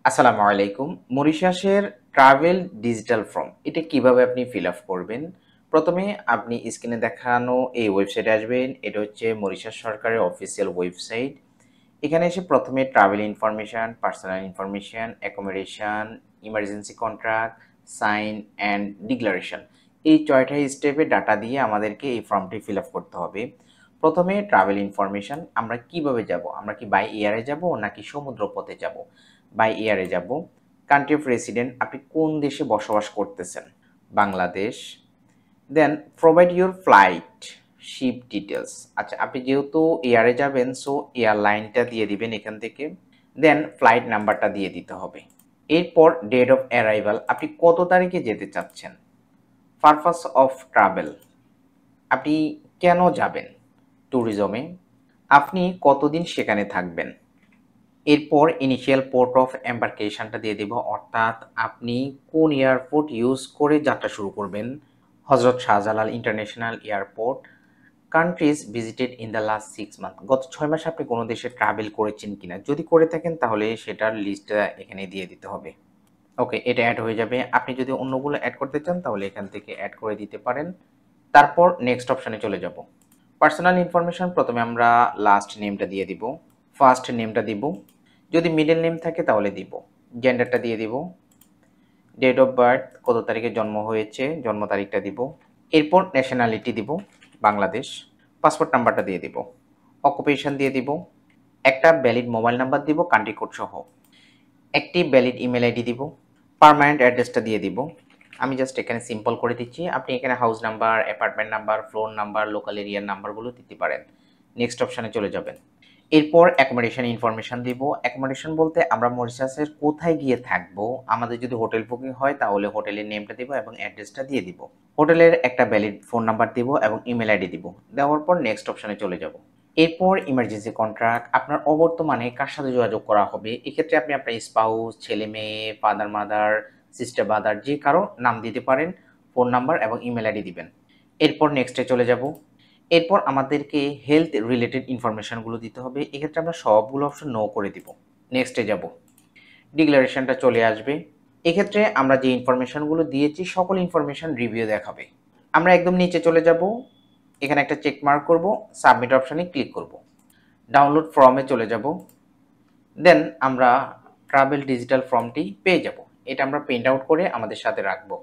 আসসালামু আলাইকুম। মরিশাসের travel digital form এটা কিভাবে আপনি ফিল আপ করবেন? প্রথমে আপনি স্ক্রিনে দেখানো এই ওয়েবসাইটে আসবেন। এটা হচ্ছে মরিশাস সরকারের অফিসিয়াল ওয়েবসাইট। এখানে এসে প্রথমে travel information, personal information, accommodation, emergency contract, sign and declaration. এই ৬টা স্টেপে ডাটা দিয়ে আমাদেরকে এই ফর্মটি ফিল আপ করতে হবে। প্রথমে ট্রাভেল ইনফরমেশন, আমরা কিভাবে যাব? আমরা কি বাই এয়ারে যাব নাকি সমুদ্রপথে যাব? বাই এয়ারে যাব। কান্ট্রি অফ রেসিডেন্ট, আপনি কোন দেশে বসবাস করতেছেন? Bangladesh. Then provide your flight ship details. আচ্ছা, আপনি যেহেতু এয়ারে যাবেন সো এয়ারলাইনটা দিয়ে দিবেন এখান থেকে। দেন ফ্লাইট নাম্বারটা দিয়ে দিতে হবে। এরপর ডেট অফ অ্যারাইভাল, আপনি কত তারিখে যেতে চাচ্ছেন? পারপাস অফ ট্রাভেল, আপনি কেন যাবেন ট্যুরিজমে? আপনি কতদিন সেখানে থাকবেন? এরপর ইনিশিয়াল পোর্ট অফ এম্বার্কেশনটা দিয়ে দিব, অর্থাৎ আপনি কোন এয়ারপোর্ট ইউজ করে যাত্রা শুরু করবেন। হজরত Shahjalal international airport. Countries visited in the last 6 month, গত 6 মাসে আপনি কোনো দেশে ট্রাভেল করেছেন কিনা, যদি করে থাকেন তাহলে সেটার লিস্টটা এখানে দিয়ে দিতে হবে। ওকে, এটা অ্যাড হয়ে যাবে। আপনি যদি অন্যগুলো অ্যাড করতে চান তাহলে এখান থেকে অ্যাড করে দিতে পারেন। তারপর নেক্সট অপশানে চলে যাব। পার্সোনাল ইনফরমেশন, প্রথমে আমরা লাস্ট নেমটা দিয়ে দিব, ফার্স্ট নেমটা দিব, যদি মিডল নেম থাকে তাহলে দিব, জেন্ডারটা দিয়ে দিব, ডেট অফ বার্থ কত তারিখে জন্ম হয়েছে জন্ম তারিখটা দিব, এরপর ন্যাশনালিটি দিব বাংলাদেশ, পাসপোর্ট নাম্বারটা দিয়ে দিব, অকুপেশন দিয়ে দিব, একটা ভ্যালিড মোবাইল নাম্বার দিব কান্ট্রি কোড সহ, একটি ভ্যালিড ইমেল আইডি দিব, পার্মানেন্ট অ্যাড্রেসটা দিয়ে দিব। আমি জাস্ট এখানে সিম্পল করে দিচ্ছি, আপনি এখানে house number, apartment number, floor number, local এরিয়ার নাম্বারগুলো দিতে পারেন। নেক্সট অপশানে চলে যাবেন। এরপর অ্যাকোমোডেশন ইনফরমেশন দিব। অ্যাকোমোডেশন বলতে আমরা মরিশাসের কোথায় গিয়ে থাকবো, আমাদের যদি হোটেল বুকিং হয় তাহলে হোটেলের নেমটা দিব এবং অ্যাড্রেসটা দিয়ে দিব। হোটেলের একটা ভ্যালিড ফোন নাম্বার দিব এবং ইমেল আইডি দিব। দেওয়ার পর নেক্সট অপশানে চলে যাব। এরপর ইমার্জেন্সি কন্ট্রাক্ট, আপনার অবর্তমানে কার সাথে যোগাযোগ করা হবে, এক্ষেত্রে আপনি আপনার স্পাউস, ছেলে মেয়ে, ফাদার মাদার, সিস্টার ব্রাদার যে কারো নাম দিতে পারেন, ফোন নাম্বার এবং ইমেল আইডি দিবেন। এরপর নেক্সটে চলে যাব। এরপর আমাদেরকে হেলথ রিলেটেড ইনফরমেশনগুলো দিতে হবে, এক্ষেত্রে আমরা সবগুলো অপশন নো করে দিব। নেক্সটে যাব। ডিক্লারেশনটা চলে আসবে। এক্ষেত্রে আমরা যে ইনফরমেশনগুলো দিয়েছি সকল ইনফরমেশন রিভিউ দেখাবে। আমরা একদম নিচে চলে যাব, এখানে একটা চেক মার্ক করব, সাবমিট অপশানে ক্লিক করব, ডাউনলোড ফর্মে চলে যাব। দেন আমরা ট্রাভেল ডিজিটাল ফর্মটি পেয়ে যাব। এটা আমরা প্রিন্ট আউট করে আমাদের সাথে রাখবো।